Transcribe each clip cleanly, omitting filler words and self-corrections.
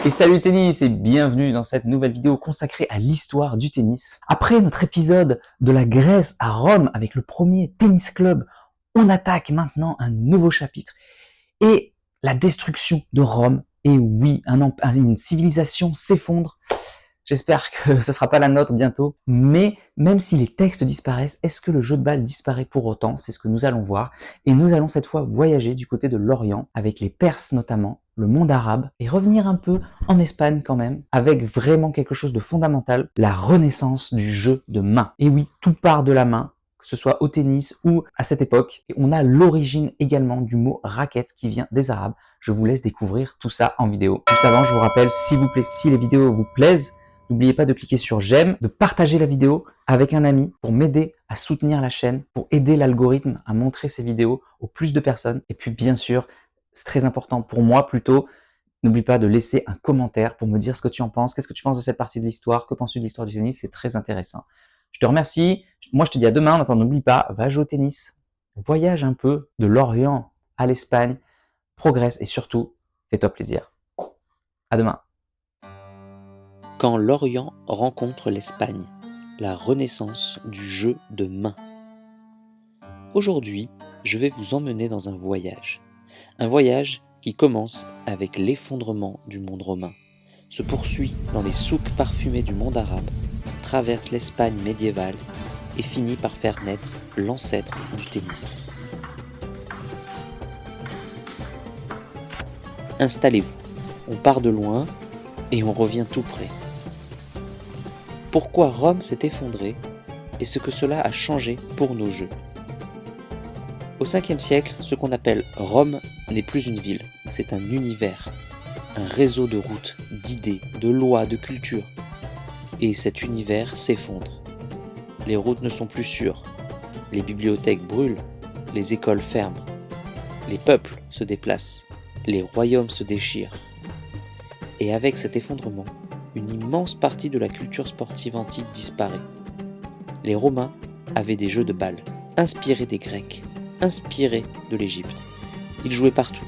Et salut tennis et bienvenue dans cette nouvelle vidéo consacrée à l'histoire du tennis. Après notre épisode de la Grèce à Rome avec le premier tennis club, on attaque maintenant un nouveau chapitre et la destruction de Rome. Et oui, une civilisation s'effondre. J'espère que ce sera pas la nôtre bientôt. Mais même si les textes disparaissent, est-ce que le jeu de balle disparaît pour autant? C'est ce que nous allons voir. Et nous allons cette fois voyager du côté de l'Orient, avec les Perses notamment, le monde arabe, et revenir un peu en Espagne quand même, avec vraiment quelque chose de fondamental, la renaissance du jeu de main. Et oui, tout part de la main, que ce soit au tennis ou à cette époque. Et on a l'origine également du mot raquette qui vient des Arabes. Je vous laisse découvrir tout ça en vidéo. Juste avant, je vous rappelle, s'il vous plaît, si les vidéos vous plaisent, n'oubliez pas de cliquer sur j'aime, de partager la vidéo avec un ami pour m'aider à soutenir la chaîne, pour aider l'algorithme à montrer ces vidéos au plus de personnes. Et puis bien sûr, c'est très important pour moi plutôt, n'oublie pas de laisser un commentaire pour me dire ce que tu en penses, qu'est-ce que tu penses de cette partie de l'histoire, que penses-tu de l'histoire du tennis, c'est très intéressant. Je te remercie, moi je te dis à demain, attends, n'oublie pas, va jouer au tennis, voyage un peu de l'Orient à l'Espagne, progresse et surtout, fais-toi plaisir. À demain. Quand l'Orient rencontre l'Espagne, la renaissance du jeu de main. Aujourd'hui, je vais vous emmener dans un voyage qui commence avec l'effondrement du monde romain, se poursuit dans les souks parfumés du monde arabe, traverse l'Espagne médiévale et finit par faire naître l'ancêtre du tennis. Installez-vous, on part de loin et on revient tout près. Pourquoi Rome s'est effondrée et ce que cela a changé pour nos jeux. Au 5e siècle, ce qu'on appelle Rome n'est plus une ville, c'est un univers, un réseau de routes, d'idées, de lois, de cultures. Et cet univers s'effondre. Les routes ne sont plus sûres, les bibliothèques brûlent, les écoles ferment, les peuples se déplacent, les royaumes se déchirent. Et avec cet effondrement, une immense partie de la culture sportive antique disparaît. Les Romains avaient des jeux de balle, inspirés des Grecs, inspirés de l'Égypte. Ils jouaient partout,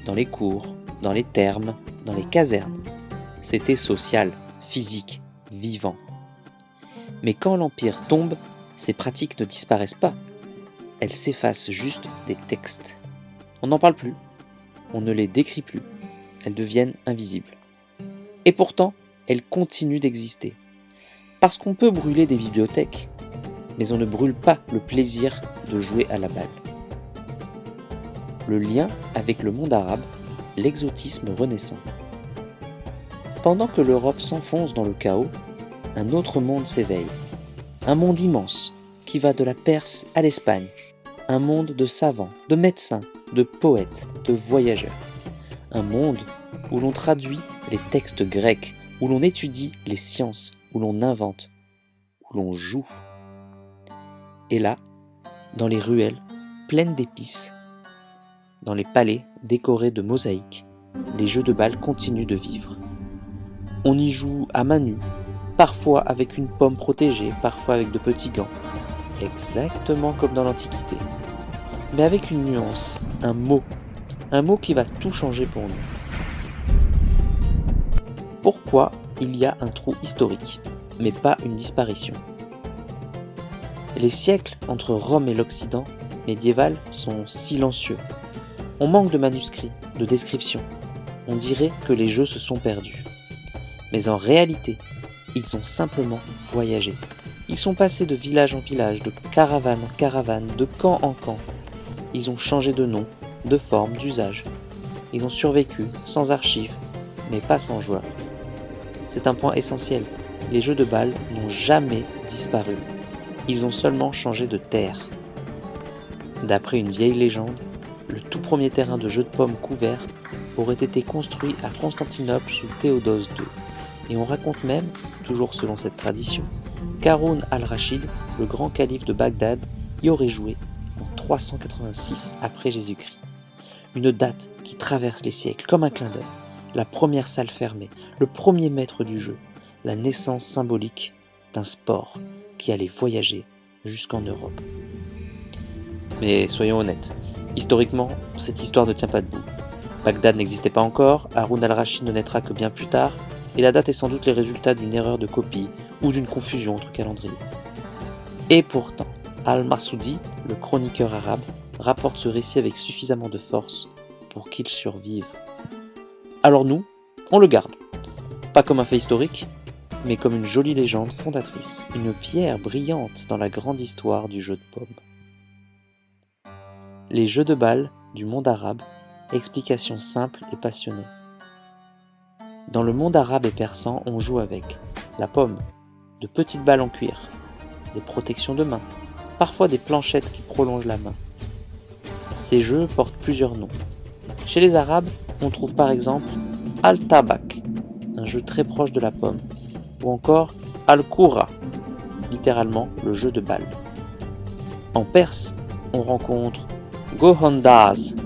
dans les cours, dans les thermes, dans les casernes. C'était social, physique, vivant. Mais quand l'Empire tombe, ces pratiques ne disparaissent pas. Elles s'effacent juste des textes. On n'en parle plus, on ne les décrit plus, elles deviennent invisibles. Et pourtant, elles continuent d'exister. Parce qu'on peut brûler des bibliothèques, mais on ne brûle pas le plaisir de jouer à la balle. Le lien avec le monde arabe, l'exotisme renaissant. Pendant que l'Europe s'enfonce dans le chaos, un autre monde s'éveille. Un monde immense qui va de la Perse à l'Espagne. Un monde de savants, de médecins, de poètes, de voyageurs. Un monde où l'on traduit les textes grecs, où l'on étudie les sciences, où l'on invente, où l'on joue. Et là, dans les ruelles pleines d'épices, dans les palais décorés de mosaïques, les jeux de balle continuent de vivre. On y joue à main nue, parfois avec une pomme protégée, parfois avec de petits gants, exactement comme dans l'Antiquité. Mais avec une nuance, un mot qui va tout changer pour nous. Pourquoi il y a un trou historique, mais pas une disparition? Les siècles entre Rome et l'Occident médiéval sont silencieux. On manque de manuscrits, de descriptions. On dirait que les jeux se sont perdus. Mais en réalité, ils ont simplement voyagé. Ils sont passés de village en village, de caravane en caravane, de camp en camp. Ils ont changé de nom, de forme, d'usage. Ils ont survécu, sans archives, mais pas sans joueurs. C'est un point essentiel. Les jeux de balle n'ont jamais disparu. Ils ont seulement changé de terre. D'après une vieille légende, le tout premier terrain de jeu de pommes couvert aurait été construit à Constantinople sous Théodose II. Et on raconte même, toujours selon cette tradition, qu'Haroun al-Rachid, le grand calife de Bagdad, y aurait joué en 386 après Jésus-Christ. Une date qui traverse les siècles comme un clin d'œil. La première salle fermée, le premier maître du jeu, la naissance symbolique d'un sport qui allait voyager jusqu'en Europe. Mais soyons honnêtes, historiquement, cette histoire ne tient pas debout. Bagdad n'existait pas encore, Haroun al-Rachid ne naîtra que bien plus tard, et la date est sans doute le résultat d'une erreur de copie ou d'une confusion entre calendriers. Et pourtant, Al-Marsoudi, le chroniqueur arabe, rapporte ce récit avec suffisamment de force pour qu'il survive. Alors nous, on le garde. Pas comme un fait historique, mais comme une jolie légende fondatrice, une pierre brillante dans la grande histoire du jeu de paume. Les jeux de balle du monde arabe, explication simple et passionnée. Dans le monde arabe et persan, on joue avec la paume, de petites balles en cuir, des protections de main, parfois des planchettes qui prolongent la main. Ces jeux portent plusieurs noms. Chez les Arabes, on trouve par exemple Al-Tabak, un jeu très proche de la paume, ou encore Al-Koura, littéralement le jeu de balle. En Perse, on rencontre Gohandaz,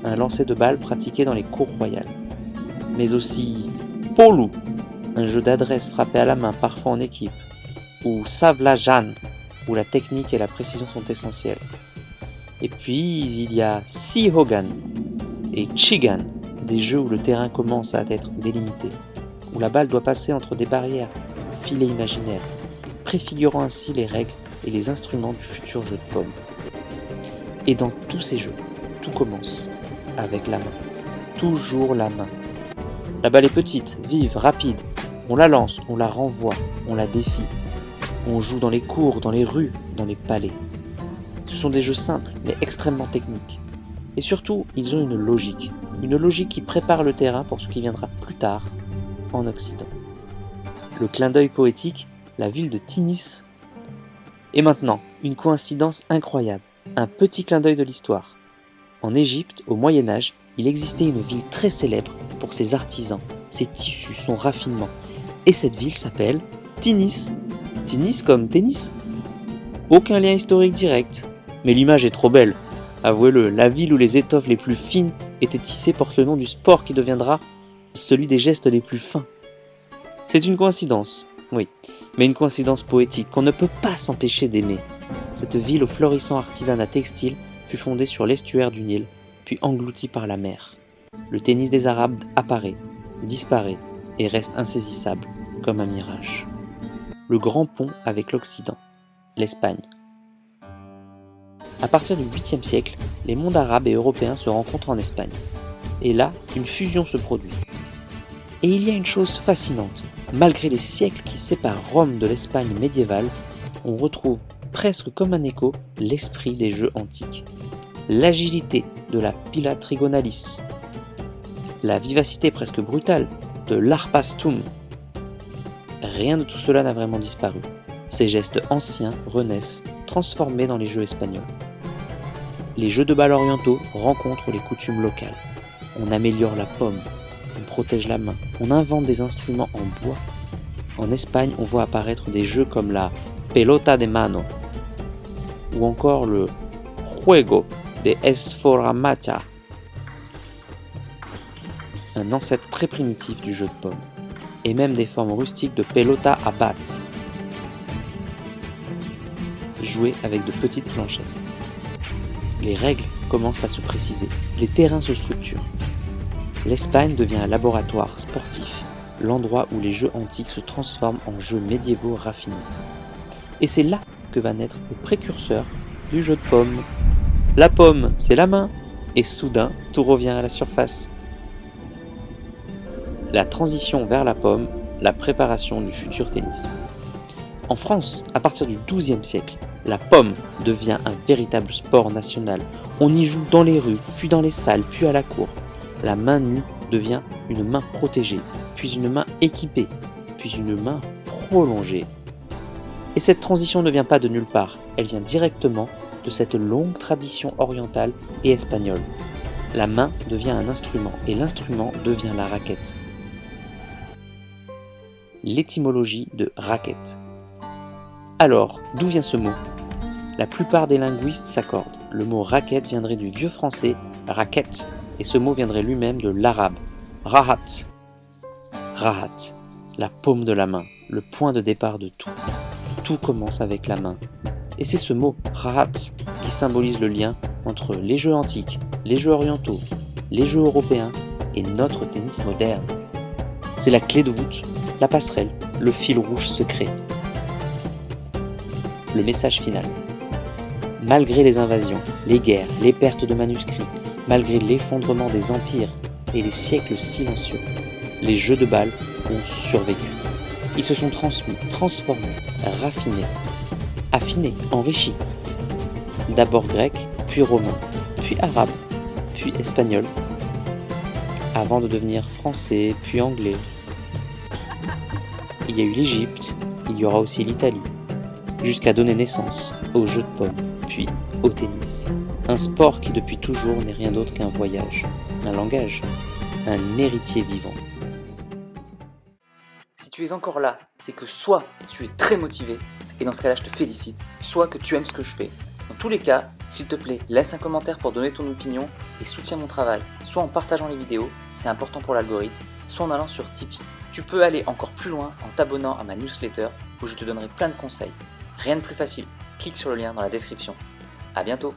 un lancer de balle pratiqué dans les cours royales, mais aussi Polu, un jeu d'adresse frappé à la main, parfois en équipe, ou Savlajan, où la technique et la précision sont essentielles. Et puis il y a Sihogan et Chigan, des jeux où le terrain commence à être délimité, où la balle doit passer entre des barrières ou filets imaginaires, préfigurant ainsi les règles et les instruments du futur jeu de paume. Et dans tous ces jeux, tout commence avec la main. Toujours la main. La balle est petite, vive, rapide. On la lance, on la renvoie, on la défie. On joue dans les cours, dans les rues, dans les palais. Ce sont des jeux simples, mais extrêmement techniques. Et surtout, ils ont une logique qui prépare le terrain pour ce qui viendra plus tard en Occident. Le clin d'œil poétique, la ville de Tinis. Et maintenant, une coïncidence incroyable, un petit clin d'œil de l'histoire. En Égypte, au Moyen-Âge, il existait une ville très célèbre pour ses artisans, ses tissus, son raffinement. Et cette ville s'appelle Tinis. Tinis comme tennis. Aucun lien historique direct, mais l'image est trop belle. Avouez-le, la ville où les étoffes les plus fines étaient tissées porte le nom du sport qui deviendra celui des gestes les plus fins. C'est une coïncidence, oui, mais une coïncidence poétique qu'on ne peut pas s'empêcher d'aimer. Cette ville au florissant artisanat textile fut fondée sur l'estuaire du Nil, puis engloutie par la mer. Le tennis des Arabes apparaît, disparaît et reste insaisissable comme un mirage. Le grand pont avec l'Occident, l'Espagne. À partir du 8e siècle, les mondes arabes et européens se rencontrent en Espagne. Et là, une fusion se produit. Et il y a une chose fascinante. Malgré les siècles qui séparent Rome de l'Espagne médiévale, on retrouve presque comme un écho l'esprit des jeux antiques. L'agilité de la pila trigonalis, la vivacité presque brutale de l'arpastum. Rien de tout cela n'a vraiment disparu. Ces gestes anciens renaissent, transformés dans les jeux espagnols. Les jeux de balle orientaux rencontrent les coutumes locales. On améliore la paume, on protège la main, on invente des instruments en bois. En Espagne, on voit apparaître des jeux comme la pelota de mano ou encore le juego de esforamata, un ancêtre très primitif du jeu de paume, et même des formes rustiques de pelota à batte, jouées avec de petites planchettes. Les règles commencent à se préciser, les terrains se structurent. L'Espagne devient un laboratoire sportif, l'endroit où les jeux antiques se transforment en jeux médiévaux raffinés. Et c'est là que va naître le précurseur du jeu de paume. La paume, c'est la main, et soudain, tout revient à la surface. La transition vers la paume, la préparation du futur tennis. En France, à partir du XIIe siècle, la paume devient un véritable sport national. On y joue dans les rues, puis dans les salles, puis à la cour. La main nue devient une main protégée, puis une main équipée, puis une main prolongée. Et cette transition ne vient pas de nulle part, elle vient directement de cette longue tradition orientale et espagnole. La main devient un instrument, et l'instrument devient la raquette. L'étymologie de raquette. Alors, d'où vient ce mot ? La plupart des linguistes s'accordent. Le mot raquette viendrait du vieux français raquette, et ce mot viendrait lui-même de l'arabe rahat. Rahat, la paume de la main, le point de départ de tout. Tout commence avec la main. Et c'est ce mot rahat qui symbolise le lien entre les jeux antiques, les jeux orientaux les jeux européens et notre tennis moderne. C'est la clé de voûte, la passerelle, le fil rouge secret. Le message final. Malgré les invasions, les guerres, les pertes de manuscrits, malgré l'effondrement des empires et les siècles silencieux, les jeux de Bâle ont survécu. Ils se sont transmis, transformés, raffinés, affinés, enrichis. D'abord grecs, puis romains, puis arabes, puis espagnols, avant de devenir français, puis anglais. Il y a eu l'Égypte, il y aura aussi l'Italie, jusqu'à donner naissance au jeu de paume, puis au tennis. Un sport qui depuis toujours n'est rien d'autre qu'un voyage, un langage, un héritier vivant. Si tu es encore là, c'est que soit tu es très motivé, et dans ce cas-là je te félicite, soit que tu aimes ce que je fais. Dans tous les cas, s'il te plaît, laisse un commentaire pour donner ton opinion et soutiens mon travail, soit en partageant les vidéos, c'est important pour l'algorithme, soit en allant sur Tipeee. Tu peux aller encore plus loin en t'abonnant à ma newsletter où je te donnerai plein de conseils. Rien de plus facile, clique sur le lien dans la description. À bientôt.